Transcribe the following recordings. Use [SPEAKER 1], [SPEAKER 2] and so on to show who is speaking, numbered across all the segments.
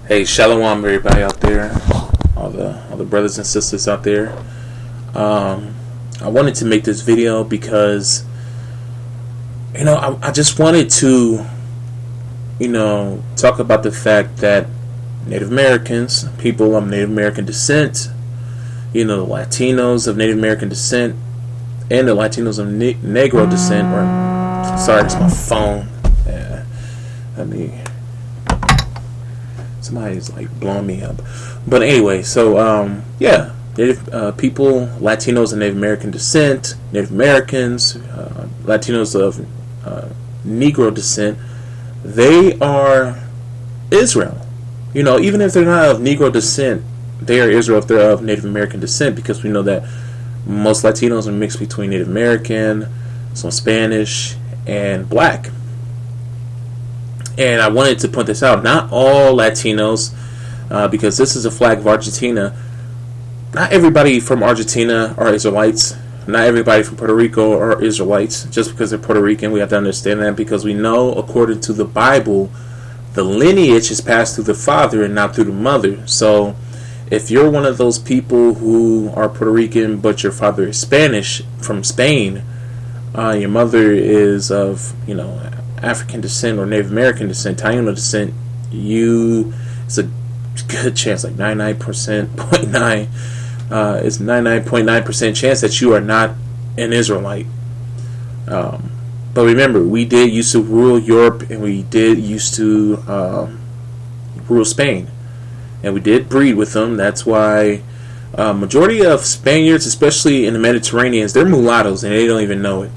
[SPEAKER 1] Hey, shalom, everybody out there, all the brothers and sisters out there. I wanted to make this video because I just wanted to talk about the fact that Native Americans, people of Native American descent, the Latinos of Native American descent, and the Latinos of Negro descent. Sorry, it's my phone. Yeah, somebody's like blowing me up. But anyway, so Native people, Latinos of Native American descent, Native Americans, Latinos of Negro descent, they are Israel. Even if they're not of Negro descent, they are Israel if they're of Native American descent, because we know that most Latinos are mixed between Native American, some Spanish, and Black. And I wanted to point this out. Not all Latinos, because this is a flag of Argentina. Not everybody from Argentina are Israelites. Not everybody from Puerto Rico are Israelites. Just because they're Puerto Rican, we have to understand that, because we know, according to the Bible, the lineage is passed through the father and not through the mother. So if you're one of those people who are Puerto Rican but your father is Spanish, from Spain, your mother is of African descent or Native American descent, Taino descent, it's a good chance, like 99.9, it's 99.9% chance that you are not an Israelite. But remember, we did used to rule Europe, and we did used to rule Spain, and we did breed with them. That's why majority of Spaniards, especially in the Mediterranean, they're mulattoes, and they don't even know it.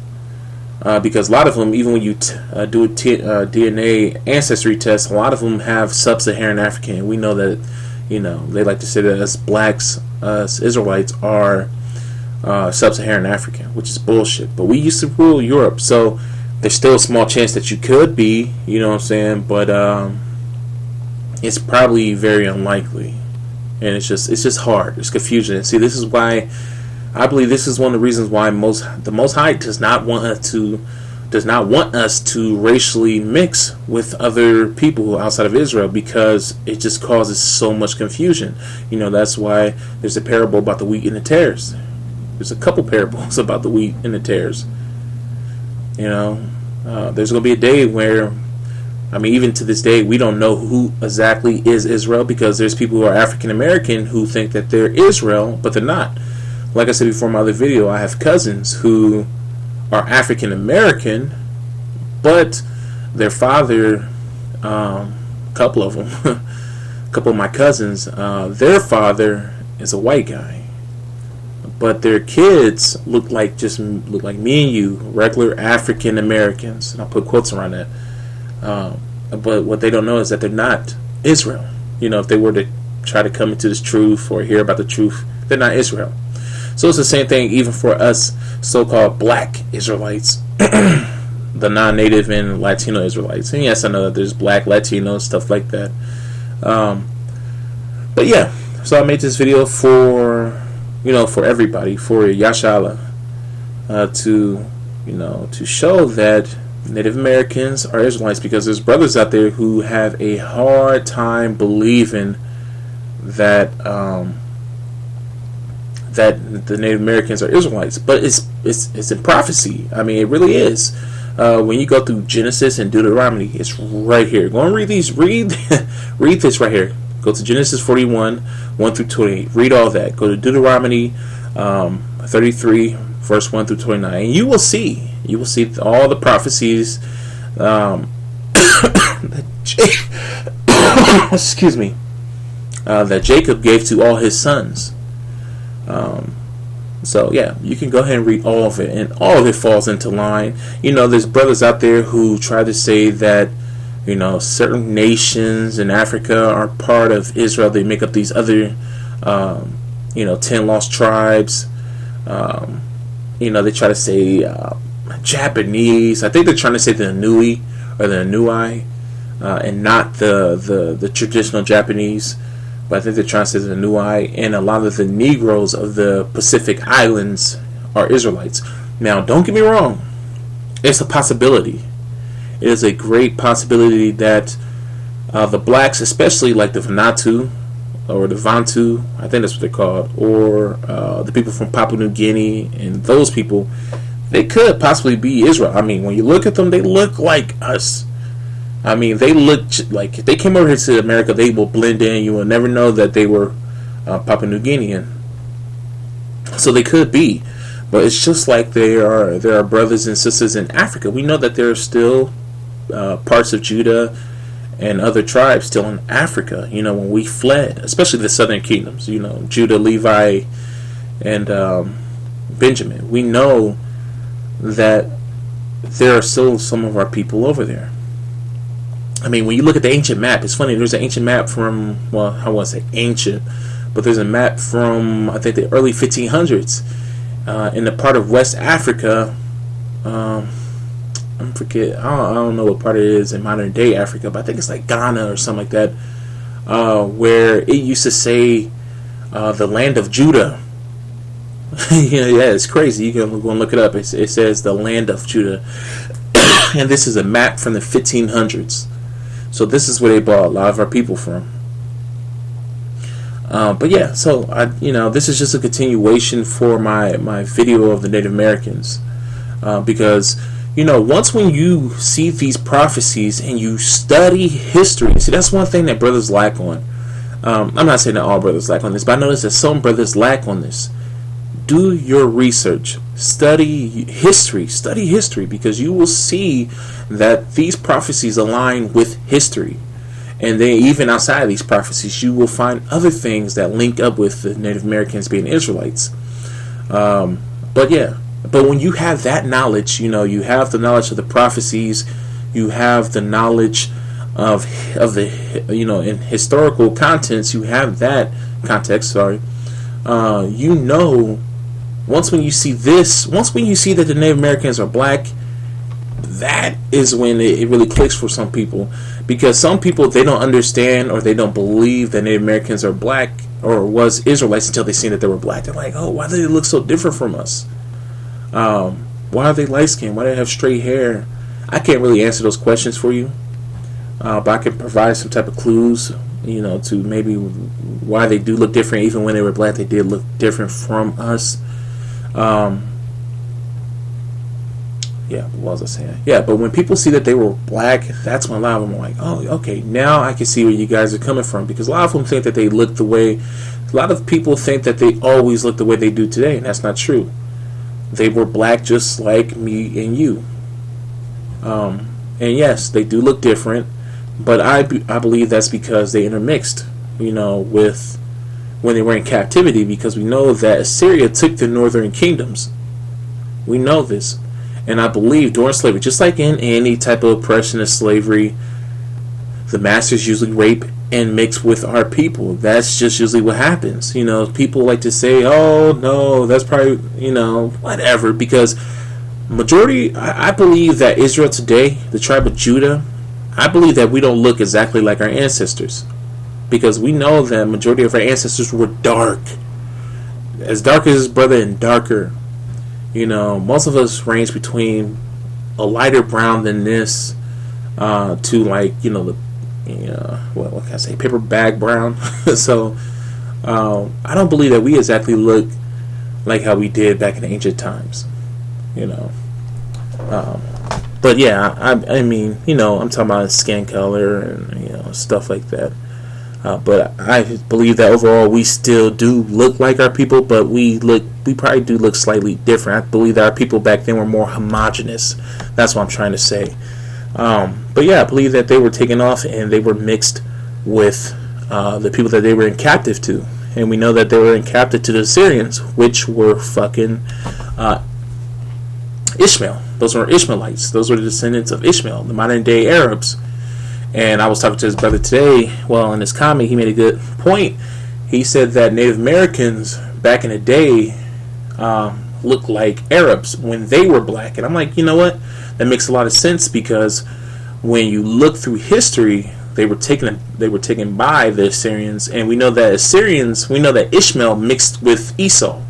[SPEAKER 1] Because a lot of them, even when you do a DNA ancestry test, a lot of them have sub-Saharan African. And we know that, they like to say that us blacks, us Israelites, are sub-Saharan African, which is bullshit. But we used to rule Europe, so there's still a small chance that you could be, you know what I'm saying? But it's probably very unlikely, and it's just hard. It's confusion. And see, this is why I believe this is one of the reasons why the Most High does not want us to racially mix with other people outside of Israel, because it just causes so much confusion. That's why there's a parable about the wheat and the tares. There's a couple parables about the wheat and the tares. There's going to be a day where, even to this day, we don't know who exactly is Israel, because there's people who are African American who think that they're Israel, but they're not. Like I said before in my other video, I have cousins who are African American, but their father, a couple of them, a couple of my cousins, their father is a white guy, but their kids look like me and you, regular African Americans, and I'll put quotes around that. But what they don't know is that they're not Israel. If they were to try to come into this truth or hear about the truth, they're not Israel. So it's the same thing even for us so-called black Israelites, the non-native and Latino Israelites. And yes, I know that there's black, Latino, stuff like that. But yeah, so I made this video for everybody, for Yashala, to show that Native Americans are Israelites, because there's brothers out there who have a hard time believing that that the Native Americans are Israelites. But it's in prophecy. It really is. When you go through Genesis and Deuteronomy, it's right here. Go and read these. Read this right here. Go to Genesis 41, 1 through 28. Read all that. Go to Deuteronomy 33, verse 1 through 29. And you will see all the prophecies excuse me, that Jacob gave to all his sons. So yeah, you can go ahead and read all of it, and all of it falls into line. There's brothers out there who try to say that certain nations in Africa are part of Israel. They make up these other 10 lost tribes. They try to say Japanese. I think they're trying to say the Anui or the Anui, and not the traditional Japanese. But I think they're trying to say the Anui, and a lot of the Negroes of the Pacific Islands are Israelites. Now, don't get me wrong. It's a possibility. It is a great possibility that The blacks, especially like the Vanuatu or the Vantu, I think that's what they're called, or the people from Papua New Guinea, and those people, they could possibly be Israel. I mean, when you look at them, they look like us. I mean, they look like if they came over here to America, they will blend in. You will never know that they were Papua New Guinean. So they could be, but it's just like there are brothers and sisters in Africa. We know that there are still parts of Judah and other tribes still in Africa. You know, when we fled, especially the southern kingdoms, you know, Judah, Levi, and Benjamin, we know that there are still some of our people over there. I mean, when you look at the ancient map, it's funny, there's an ancient map from, well, I won't say ancient, but there's a map from, I think, the early 1500s in the part of West Africa. I don't know what part it is in modern day Africa, but I think it's like Ghana or something like that, where it used to say the land of Judah. Yeah, it's crazy. You can go and look it up. It says the land of Judah, and this is a map from the 1500s. So this is where they brought a lot of our people from. But yeah, so this is just a continuation for my video of the Native Americans, because once when you see these prophecies and you study history, see, that's one thing that brothers lack on. I'm not saying that all brothers lack on this, but I notice that some brothers lack on this. Do your research, study history, because you will see that these prophecies align with history. And then even outside of these prophecies, you will find other things that link up with the Native Americans being Israelites. But when you have that knowledge, you have the knowledge of the prophecies, you have the knowledge of the, in historical contents, you have that context, once when you see that the Native Americans are black, that is when it really clicks for some people. Because some people, they don't understand or they don't believe that Native Americans are black or was Israelites until they seen that they were black. They're like, oh, why do they look so different from us? Why are they light skinned? Why do they have straight hair? I can't really answer those questions for you, but I can provide some type of clues, to maybe why they do look different. Even when they were black, they did look different from us. What was I saying? Yeah, but when people see that they were black, that's when a lot of them are like, oh, okay, now I can see where you guys are coming from. Because a lot of them think that they look a lot of people think that they always look the way they do today, and that's not true. They were black just like me and you. And yes, they do look different, but I believe that's because they intermixed, with when they were in captivity, because we know that Assyria took the northern kingdoms. We know this. And I believe during slavery, just like in any type of oppression or slavery, the masters usually rape and mix with our people. That's just usually what happens. People like to say, oh, no, that's probably, whatever. Because majority, I believe that Israel today, the tribe of Judah, I believe that we don't look exactly like our ancestors. Because we know that majority of our ancestors were dark. As dark as his brother and darker. Most of us range between a lighter brown than this to like, what can I say, paper bag brown. So I don't believe that we exactly look like how we did back in ancient times, but yeah, I mean, I'm talking about skin color and stuff like that. But I believe that overall we still do look like our people, but we probably do look slightly different. I believe that our people back then were more homogenous. That's what I'm trying to say. But yeah, I believe that they were taken off and they were mixed with the people that they were in captive to. And we know that they were in captive to the Assyrians, which were fucking Ishmael. Those were Ishmaelites. Those were the descendants of Ishmael, the modern day Arabs. And I was talking to his brother today. Well, in his comment, he made a good point. He said that Native Americans back in the day looked like Arabs when they were black. And I'm like, you know what? That makes a lot of sense, because when you look through history, they were taken by the Assyrians, and we know that Ishmael mixed with Esau.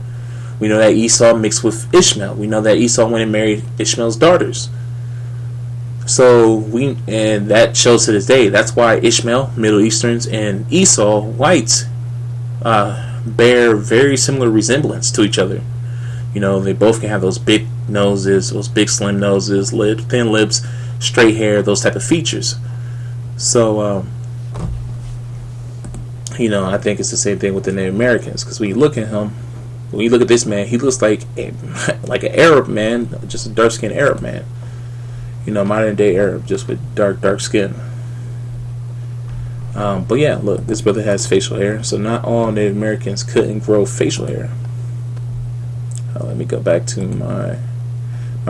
[SPEAKER 1] We know that Esau mixed with Ishmael. We know that Esau went and married Ishmael's daughters. And that shows to this day. That's why Ishmael, Middle Easterns, and Esau, whites, bear very similar resemblance to each other. You know, they both can have those big noses, those big slim noses, thin lips, straight hair, those type of features. So, you know, I think it's the same thing with the Native Americans, because when you look at him, when you look at this man, he looks like an Arab man, just a dark-skinned Arab man. You know, modern-day Arab, just with dark skin. But yeah, look, this brother has facial hair, so not all Native Americans couldn't grow facial hair. Let me go back to my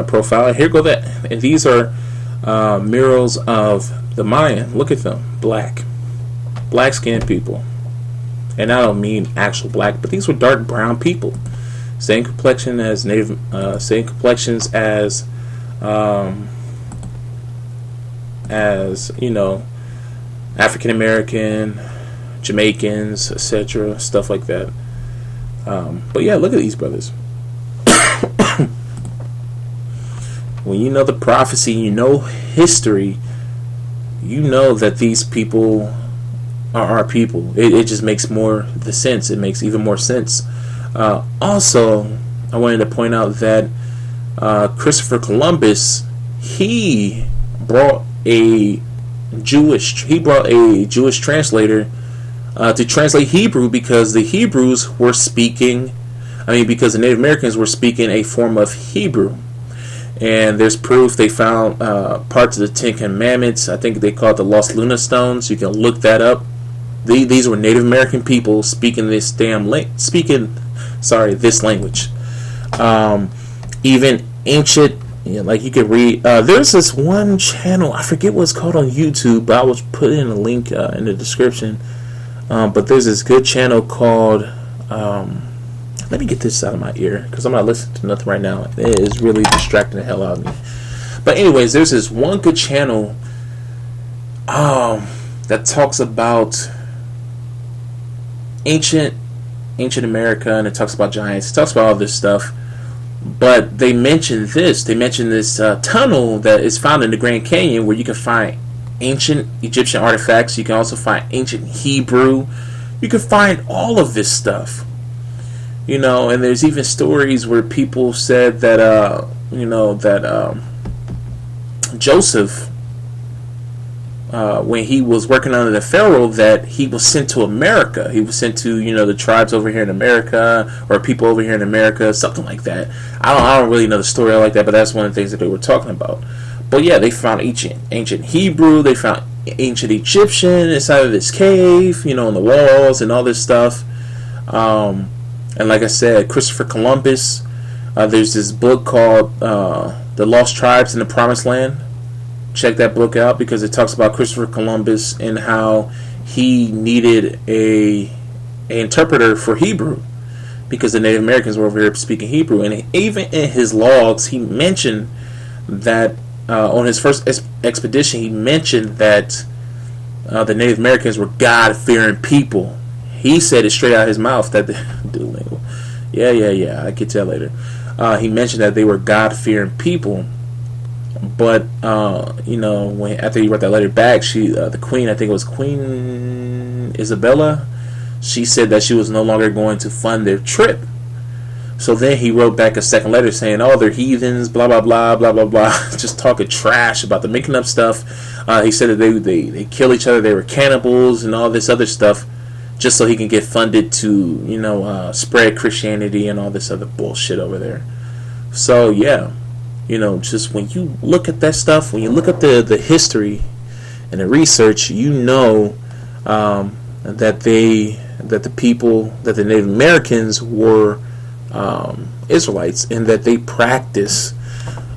[SPEAKER 1] profile. Here go that. And these are murals of the Mayan. Look at them, black-skinned people. And I don't mean actual black, but these were dark brown people. Same complexion as native, same complexions as you know, African American, Jamaicans, etc., stuff like that. But yeah, look at these brothers. When you know the prophecy, you know history, you know that these people are our people. It just makes more the sense. It makes even more sense. Also, I wanted to point out that Christopher Columbus, he brought a Jewish translator to translate Hebrew, because the Hebrews were speaking, because the Native Americans were speaking a form of Hebrew. And there's proof. They found parts of the Ten Commandments. I think they call it the Lost Luna Stones. You can look that up. These were Native American people speaking this this language. Even ancient, like you could read. There's this one channel, I forget what it's called on YouTube, but I will put in a link in the description. But there's this good channel called. Let me get this out of my ear, because I'm not listening to nothing right now. It is really distracting the hell out of me. But anyways, there's this one good channel that talks about ancient America, and it talks about giants. It talks about all this stuff. But they mention this. They mention this tunnel that is found in the Grand Canyon, where you can find ancient Egyptian artifacts. You can also find ancient Hebrew. You can find all of this stuff. You know, and there's even stories where people said that, Joseph, when he was working under the Pharaoh, that he was sent to America. He was sent to, the tribes over here in America, or people over here in America, something like that. I don't really know the story like that, but that's one of the things that they were talking about. But yeah, they found ancient Hebrew. They found ancient Egyptian inside of this cave, on the walls and all this stuff. And like I said, Christopher Columbus, there's this book called The Lost Tribes in the Promised Land. Check that book out, because it talks about Christopher Columbus and how he needed an interpreter for Hebrew, because the Native Americans were over here speaking Hebrew. And even in his logs, he mentioned that on his first expedition, he mentioned that the Native Americans were God-fearing people. He said it straight out of his mouth that I get to that later. He mentioned that they were God-fearing people, but after he wrote that letter back, the queen, I think it was Queen Isabella, she said that she was no longer going to fund their trip. So then he wrote back a second letter saying, "Oh, they're heathens, blah blah blah blah blah blah," just talking trash about them, making up stuff. He said that they kill each other, they were cannibals, and all this other stuff, just so he can get funded to, spread Christianity and all this other bullshit over there. So, yeah, just when you look at that stuff, when you look at the history and the research, that the Native Americans were Israelites, and that they practice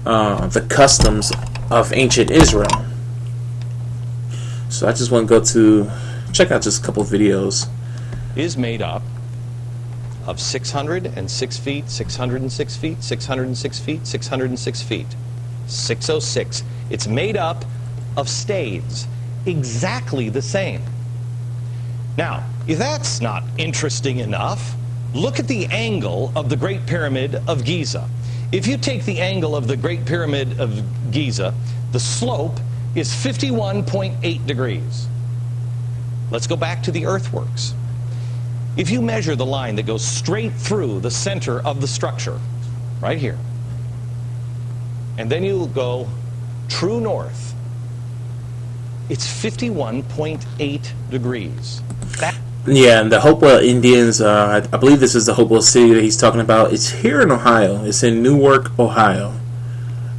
[SPEAKER 1] the customs of ancient Israel. So I just want to go to check out just a couple of videos.
[SPEAKER 2] Is made up of 606 feet, 606 feet, 606 feet, 606 feet, 606. It's made up of staves, exactly the same. Now, if that's not interesting enough, look at the angle of the Great Pyramid of Giza. If you take the angle of the Great Pyramid of Giza, The slope is 51.8 degrees. Let's go back to the earthworks. If you measure the line that goes straight through the center of the structure, right here, and then you go true north, it's 51.8 degrees.
[SPEAKER 1] Yeah, and the Hopewell Indians, I believe this is the Hopewell city that he's talking about. It's here in Ohio. It's in Newark, Ohio.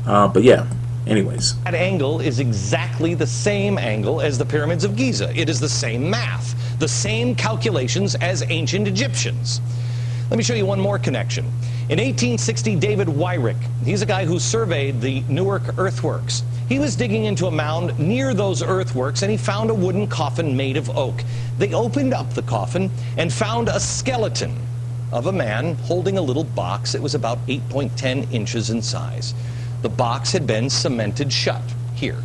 [SPEAKER 1] But yeah, anyways.
[SPEAKER 2] That angle is exactly the same angle as the pyramids of Giza. It is the same math, the same calculations as ancient Egyptians. Let me show you one more connection. In 1860, David Wyrick, he's a guy who surveyed the Newark earthworks. He was digging into a mound near those earthworks, and he found a wooden coffin made of oak. They opened up the coffin and found a skeleton of a man holding a little box that was about 8.10 inches in size. The box had been cemented shut here.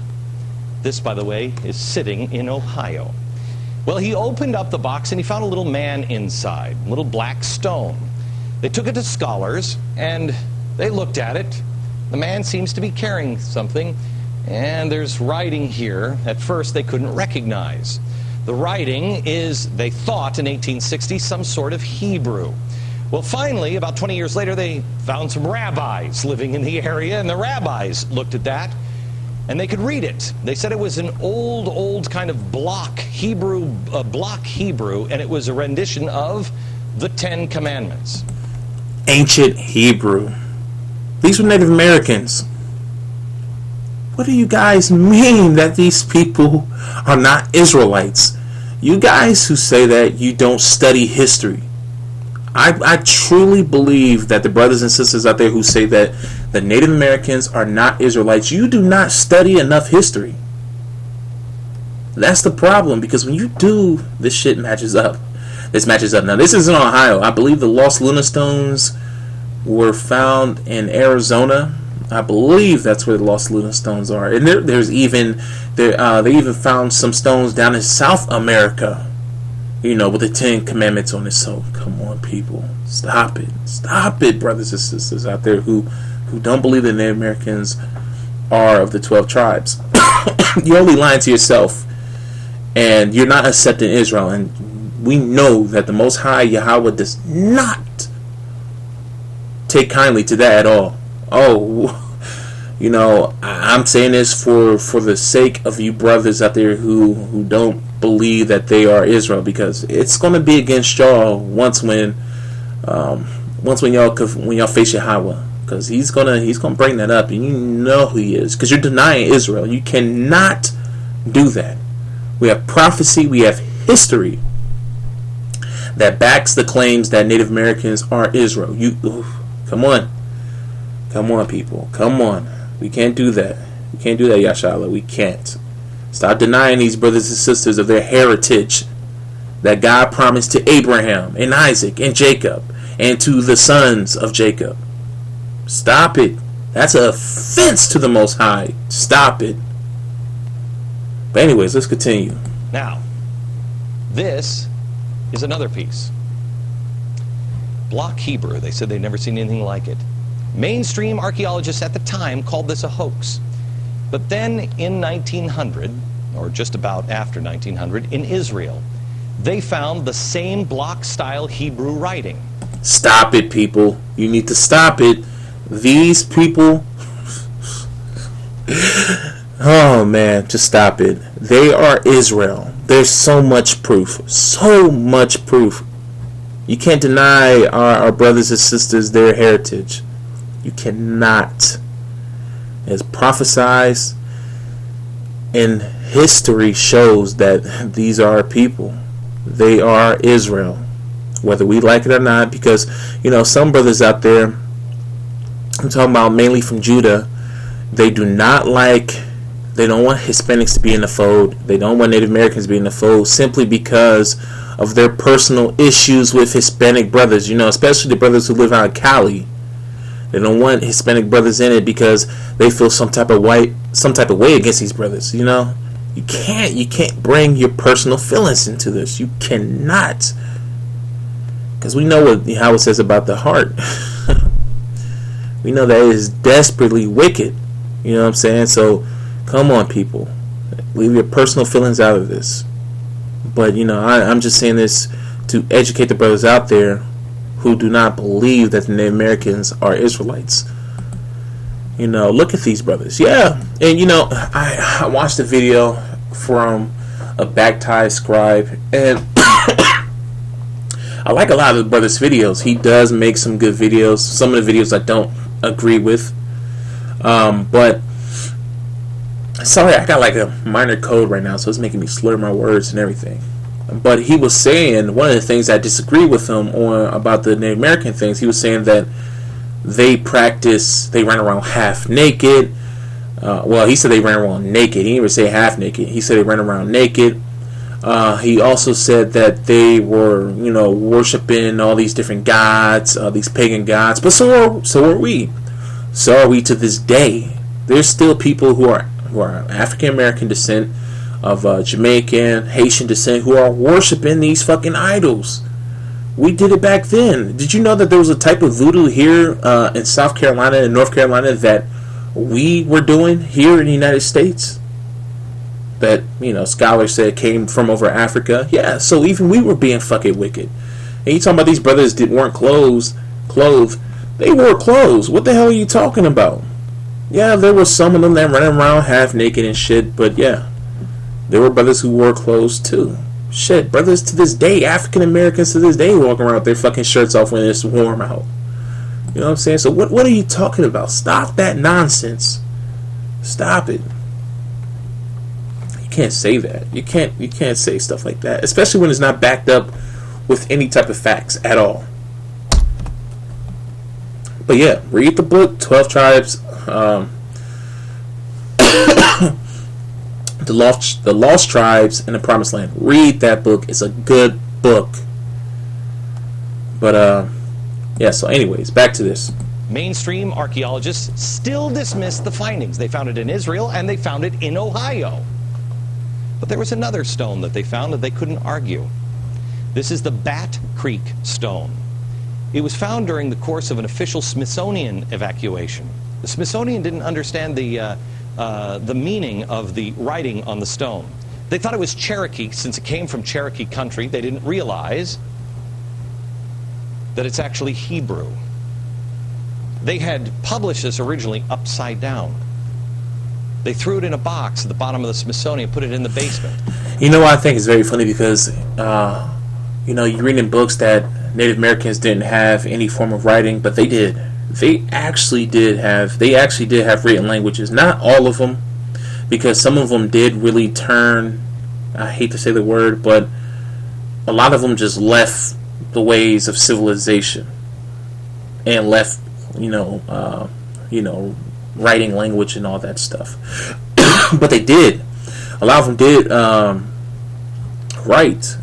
[SPEAKER 2] This, by the way, is sitting in Ohio. Well, he opened up the box and he found a little man inside, a little black stone. They took it to scholars and they looked at it. The man seems to be carrying something, and there's writing here at first they couldn't recognize. The writing is, they thought in 1860, some sort of Hebrew. Well, finally, about 20 years later, they found some rabbis living in the area, and the rabbis looked at that, and they could read it. They said it was an old kind of block Hebrew, and it was a rendition of the Ten Commandments.
[SPEAKER 1] Ancient Hebrew. These were Native Americans. What do you guys mean that these people are not Israelites? You guys who say that, you don't study history. I truly believe that the brothers and sisters out there who say that the Native Americans are not Israelites, you do not study enough history. That's the problem, because when you do, this shit matches up. This matches up. Now, this is in Ohio. I believe the lost lunar stones were found in Arizona. I believe that's where the lost lunar stones are. And there's even they even found some stones down in South America, you know, with the Ten Commandments on it. So come on, people, stop it, brothers and sisters out there who don't believe that Native Americans are of the 12 tribes. You're only lying to yourself, and you're not accepting Israel. And we know that the Most High Yahweh does not take kindly to that at all. Oh, you know, I'm saying this for the sake of you brothers out there who don't believe that they are Israel, because it's going to be against y'all when y'all face Yahweh, because he's gonna bring that up, and you know who he is, because you're denying Israel. You cannot do that. We have prophecy, we have history that backs the claims that Native Americans are Israel. Come on, people. Come on. We can't do that. We can't do that, Yashala. We can't. Stop denying these brothers and sisters of their heritage that God promised to Abraham and Isaac and Jacob and to the sons of Jacob. Stop it. That's an offense to the Most High. Stop it. But anyways, let's continue.
[SPEAKER 2] Now, this is another piece. Block Hebrew. They said they'd never seen anything like it. Mainstream archaeologists at the time called this a hoax. But then in 1900, or just about after 1900, in Israel, they found the same block-style Hebrew writing.
[SPEAKER 1] Stop it, people. You need to stop it. These people... Oh, man, just stop it. They are Israel. There's so much proof. So much proof. You can't deny our brothers and sisters their heritage. You cannot. As prophesied, and history shows that these are our people. They are Israel, whether we like it or not, because, you know, some brothers out there, I'm talking about mainly from Judah, they don't want Hispanics to be in the fold. They don't want Native Americans to be in the fold, simply because of their personal issues with Hispanic brothers, you know, especially the brothers who live out of Cali. They don't want Hispanic brothers in it because they feel some type of way against these brothers, you know. You can't bring your personal feelings into this. You cannot. Because we know how it says about the heart. We know that it is desperately wicked. You know what I'm saying? So Come on, people. Leave your personal feelings out of this. But, I'm just saying this to educate the brothers out there who do not believe that the Native Americans are Israelites. Look at these brothers. Yeah. And, I watched a video from a Baptized scribe, and I like a lot of the brother's videos. He does make some good videos. Some of the videos I don't agree with. But sorry, I got like a minor cold right now, so it's making me slur my words and everything. But he was saying, one of the things I disagree with him on about the Native American things, he was saying that they run around half naked. Well, he said they ran around naked. He didn't even say half naked. He said they ran around naked. He also said that they were, worshiping all these different gods, these pagan gods. But so are we. So are we to this day. There's still people who are African American descent, of Jamaican, Haitian descent, who are worshiping these fucking idols. We did it back then. Did you know that there was a type of voodoo here in South Carolina and North Carolina that we were doing here in the United States? That, scholars said came from over Africa. Yeah, so even we were being fucking wicked. And you talking about these brothers that weren't clothed. They wore clothes. What the hell are you talking about? Yeah, there were some of them that running around half naked and shit, but yeah, there were brothers who wore clothes too. Shit, brothers to this day, African Americans to this day, walk around with their fucking shirts off when it's warm out. You know what I'm saying? So what are you talking about? Stop that nonsense. Stop it. You can't say that. You can't say stuff like that, especially when it's not backed up with any type of facts at all. But yeah, read the book, 12 Tribes. The Lost Tribes in the Promised Land. Read that book. It's a good book. But yeah, so anyways, back to this.
[SPEAKER 2] Mainstream archaeologists still dismiss the findings. They found it in Israel and they found it in Ohio. But there was another stone that they found that they couldn't argue. This is the Bat Creek stone. It was found during the course of an official Smithsonian evacuation. The Smithsonian didn't understand the meaning of the writing on the stone. They thought it was Cherokee, since it came from Cherokee country. They didn't realize that it's actually Hebrew. They had published this originally upside down. They threw it in a box at the bottom of the Smithsonian, put it in the basement.
[SPEAKER 1] You know what I think is very funny, because you read in books that Native Americans didn't have any form of writing, but they did. They actually did have written languages. Not all of them, because some of them did really turn, I hate to say the word, but a lot of them just left the ways of civilization and left, writing language and all that stuff. But they did. A lot of them did write,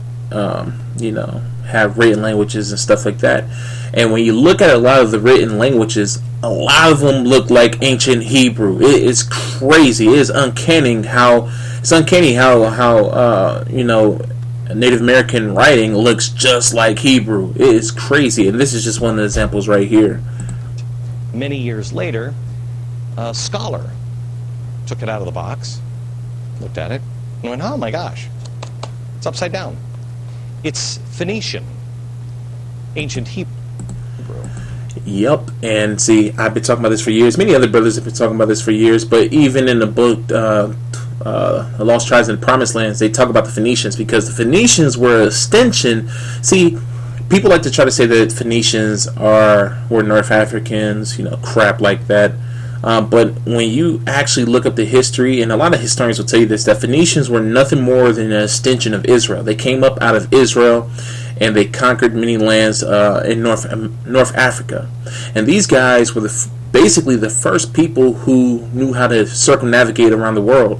[SPEAKER 1] have written languages and stuff like that. And when you look at a lot of the written languages, a lot of them look like ancient Hebrew. It is crazy. It is uncanny how Native American writing looks just like Hebrew. It is crazy. And this is just one of the examples right here.
[SPEAKER 2] Many years later, a scholar took it out of the box, looked at it, and went, oh my gosh, it's upside down. It's Phoenician, ancient Hebrew.
[SPEAKER 1] Yep, and see, I've been talking about this for years. Many other brothers have been talking about this for years, but even in the book, The Lost Tribes in the Promised Lands, they talk about the Phoenicians, because the Phoenicians were an extension. See, people like to try to say that Phoenicians were North Africans, crap like that. But when you actually look up the history, and a lot of historians will tell you this, that Phoenicians were nothing more than an extension of Israel. They came up out of Israel, and they conquered many lands in North Africa. And these guys were basically the first people who knew how to circumnavigate around the world.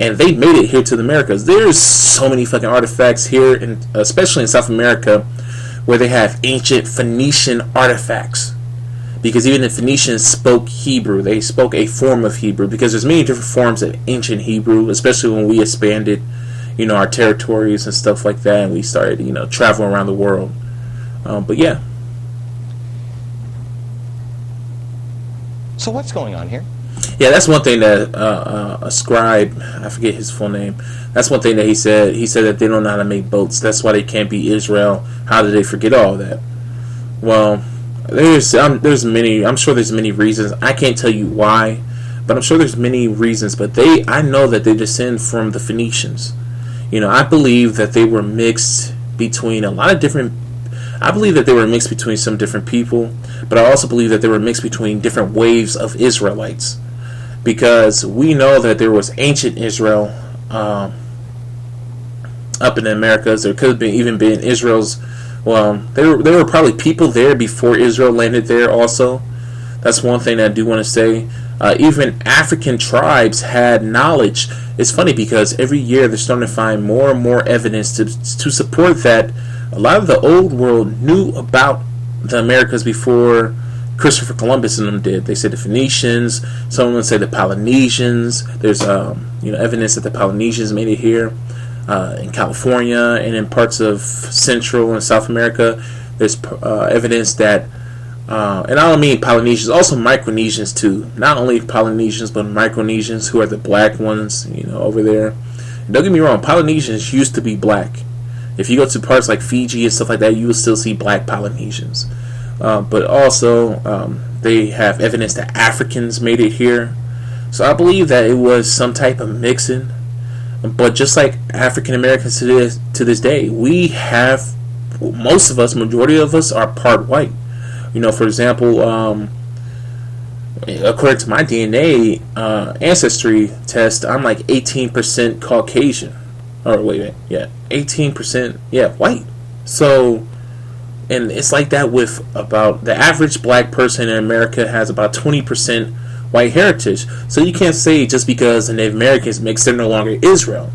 [SPEAKER 1] And they made it here to the Americas. There's so many fucking artifacts here, and especially in South America, where they have ancient Phoenician artifacts. Because even the Phoenicians spoke Hebrew. They spoke a form of Hebrew, because there's many different forms of ancient Hebrew, especially when we expanded, our territories and stuff like that, and we started, traveling around the world. But yeah.
[SPEAKER 2] So what's going on here?
[SPEAKER 1] Yeah, that's one thing that a scribe, I forget his full name. That's one thing that he said. He said that they don't know how to make boats. That's why they can't be Israel. How did they forget all that? Well, there's many. I'm sure there's many reasons. I can't tell you why, but I'm sure there's many reasons. But I know that they descend from the Phoenicians. I believe that they were mixed between a lot of different. I believe that they were mixed between some different people, but I also believe that they were mixed between different waves of Israelites, because we know that there was ancient Israel up in the Americas. There could have even been Israel's. Well, there were probably people there before Israel landed there. Also, that's one thing that I do want to say. Even African tribes had knowledge. It's funny because every year they're starting to find more and more evidence to support that a lot of the old world knew about the Americas before Christopher Columbus and them did. They said the Phoenicians. Someone said the Polynesians. There's evidence that the Polynesians made it here in California and in parts of Central and South America. There's evidence that, and I don't mean Polynesians, also Micronesians too. Not only Polynesians, but Micronesians, who are the black ones, over there. And don't get me wrong, Polynesians used to be black. If you go to parts like Fiji and stuff like that, you will still see black Polynesians. But also, they have evidence that Africans made it here. So I believe that it was some type of mixing. But just like African Americans to this day, we have, most of us, majority of us, are part white. For example, according to my DNA ancestry test, I'm like 18% Caucasian. Or wait a minute, yeah, 18%, white. So, and it's like that with about the average black person in America has about 20% white heritage. So you can't say just because the Native Americans mixed, they're no longer Israel.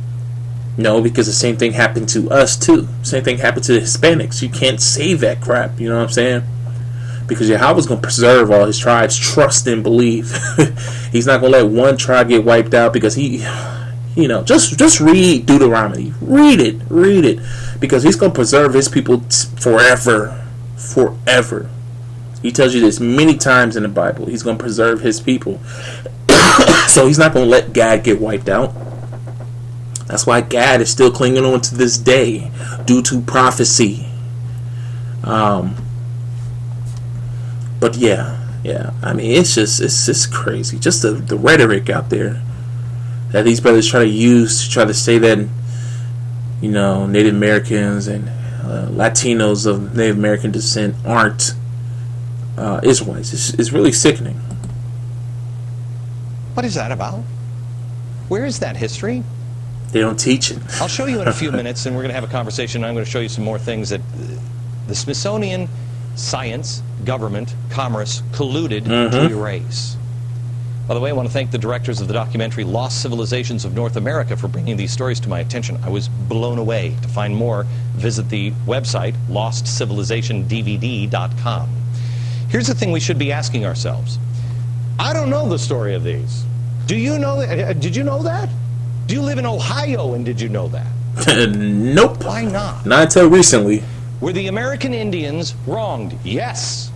[SPEAKER 1] No, because the same thing happened to us too. Same thing happened to the Hispanics. You can't say that crap. You know what I'm saying? Because Yahweh's going to preserve all his tribes. Trust and believe. He's not going to let one tribe get wiped out because he. Just read Deuteronomy. Read it. Because he's going to preserve his people forever. He tells you this many times in the Bible. He's going to preserve his people. So he's not going to let Gad get wiped out. That's why Gad is still clinging on to this day due to prophecy. But yeah. I mean, it's just crazy. Just the rhetoric out there that these brothers try to use to try to say that, Native Americans and Latinos of Native American descent aren't Israelites. It's really sickening.
[SPEAKER 2] What is that about? Where is that history?
[SPEAKER 1] They don't teach it.
[SPEAKER 2] I'll show you in a few minutes, and we're going to have a conversation. I'm going to show you some more things that the Smithsonian, science, government, commerce colluded to erase. By the way, I want to thank the directors of the documentary Lost Civilizations of North America for bringing these stories to my attention. I was blown away. To find more, visit the website lostcivilizationdvd.com. Here's the thing we should be asking ourselves. I don't know the story of these. Do you know that? Did you know that? Do you live in Ohio and did you know that?
[SPEAKER 1] Nope.
[SPEAKER 2] Why not?
[SPEAKER 1] Not until recently.
[SPEAKER 2] Were the American Indians wronged? Yes.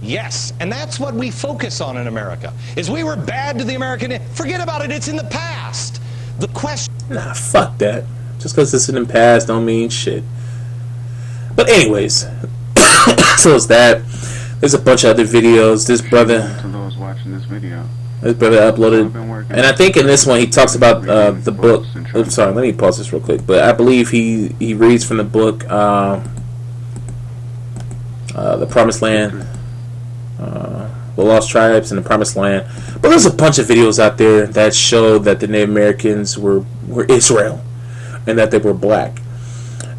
[SPEAKER 2] Yes, and that's what we focus on in America, is we were bad to the American. Forget about it, it's in the past. The question...
[SPEAKER 1] Nah, fuck that. Just because it's in the past don't mean shit. But anyways, so it's that. There's a bunch of other videos. This brother...
[SPEAKER 3] To those watching this video.
[SPEAKER 1] This brother uploaded... And I think in this one he talks about the book... Oops, sorry, let me pause this real quick. But I believe he reads from the book, The Promised Land. The Lost Tribes and the Promised Land. But there's a bunch of videos out there that show that the Native Americans were Israel and that they were black.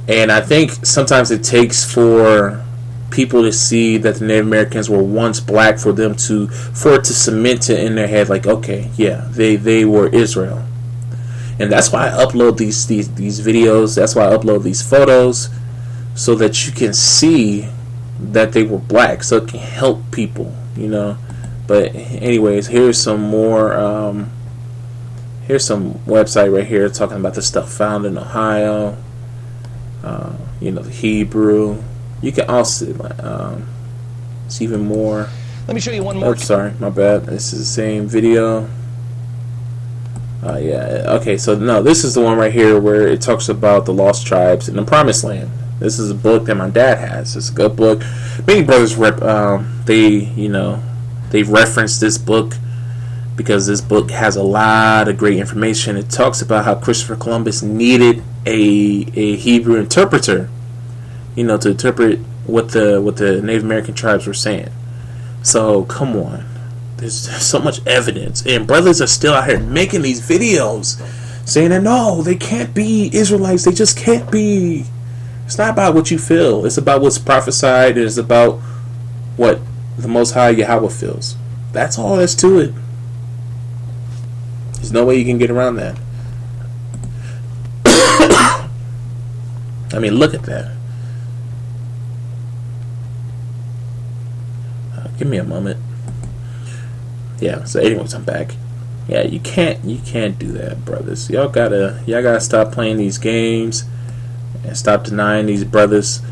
[SPEAKER 1] And I think sometimes it takes for people to see that the Native Americans were once black for it to cement it in their head like, okay, yeah, they were Israel. And that's why I upload these videos. That's why I upload these photos, so that you can see that they were black, so it can help people, But anyways, here's some more. Here's some website right here talking about the stuff found in Ohio. The Hebrew. You can also see even more.
[SPEAKER 2] Let me show you one more.
[SPEAKER 1] Oops, sorry, my bad. This is the same video. Yeah, okay, so no, this is the one right here where it talks about the lost tribes in the Promised Land. This is a book that my dad has. It's a good book. Many brothers they reference this book because this book has a lot of great information. It talks about how Christopher Columbus needed a Hebrew interpreter, to interpret what the Native American tribes were saying. So come on. There's so much evidence, and brothers are still out here making these videos saying that no, they can't be Israelites, they just can't be. It's not about what you feel, it's about what's prophesied, it's about what the Most High Yahweh feels. That's all there's to it. There's no way you can get around that. I mean, look at that. Give me a moment. Yeah, so anyways, I'm back. Yeah, you can't do that, brothers. Y'all gotta stop playing these games and stop denying these brothers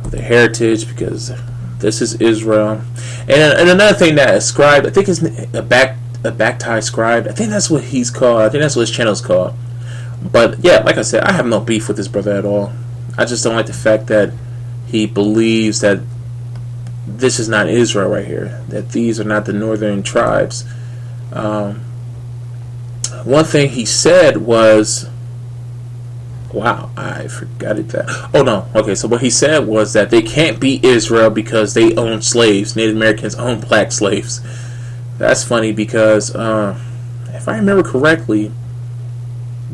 [SPEAKER 1] of their heritage, because this is Israel. And another thing that a scribe, I think is a back-tie scribe. I think that's what he's called. I think that's what his channel's called. But yeah, like I said, I have no beef with this brother at all. I just don't like the fact that he believes that this is not Israel right here, that these are not the northern tribes. One thing he said was, wow, I forgot it. So what he said was that they can't be Israel because they own slaves. Native Americans own black slaves. That's funny because if I remember correctly,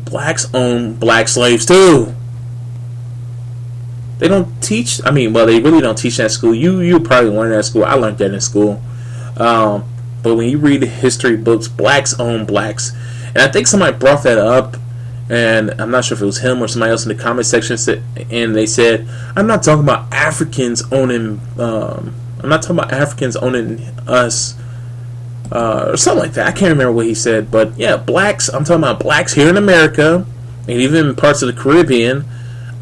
[SPEAKER 1] blacks own black slaves too. They don't teach. They really don't teach that at school. You probably learned that at school. I learned that in school. But when you read the history books, blacks own blacks, and I think somebody brought that up, and I'm not sure if it was him or somebody else in the comment section and they said, "I'm not talking about Africans owning. I'm not talking about Africans owning us." Or something like that. I can't remember what he said, but yeah, blacks. I'm talking about blacks here in America, and even parts of the Caribbean.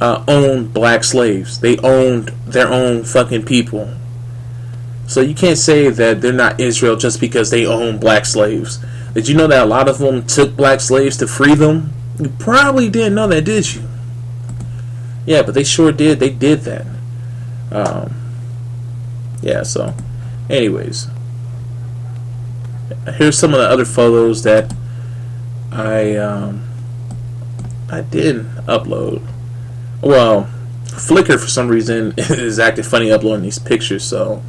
[SPEAKER 1] Owned black slaves. They owned their own fucking people. So you can't say that they're not Israel just because they own black slaves. Did you know that a lot of them took black slaves to free them? You probably didn't know that, did you? Yeah, but they sure did. They did that. Yeah, so anyways, here's some of the other photos that I didn't upload. Well, Flickr for some reason is acting funny uploading these pictures, so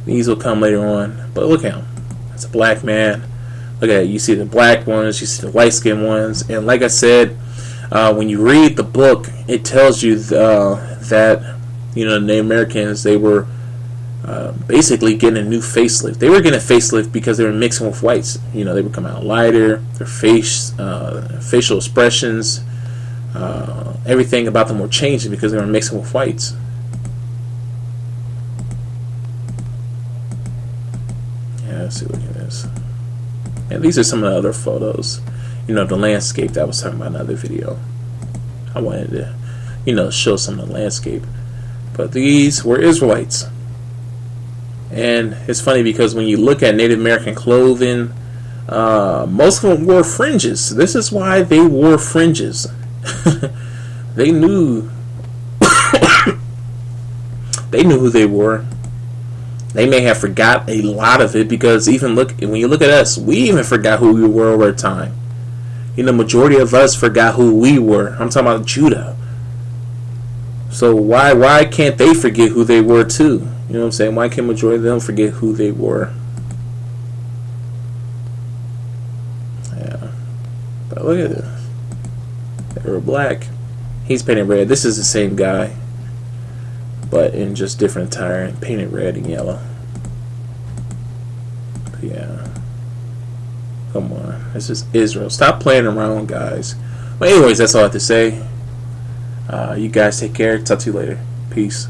[SPEAKER 1] these will come later on. But look at him. That's a black man. Look at it. You see the black ones, you see the light skinned ones, and like I said, when you read the book, it tells you that the Native Americans, they were basically getting a new facelift. They were getting a facelift because they were mixing with whites. They were coming out lighter. Their facial expressions. Everything about them were changing because they were mixing with whites. Yeah, let's see, look at this. And these are some of the other photos. The landscape that I was talking about in another video. I wanted to, show some of the landscape. But these were Israelites. And it's funny because when you look at Native American clothing, most of them wore fringes. This is why they wore fringes. They knew who they were. They may have forgot a lot of it because when you look at us, we even forgot who we were over time. Majority of us forgot who we were. I'm talking about Judah. So why can't they forget who they were too? You know what I'm saying? Why can't majority of them forget who they were? Yeah. But look at this. They were black. He's painted red. This is the same guy, but in just different attire, painted red and yellow. But yeah. Come on. This is Israel. Stop playing around, guys. But anyways, that's all I have to say. You guys take care. Talk to you later. Peace.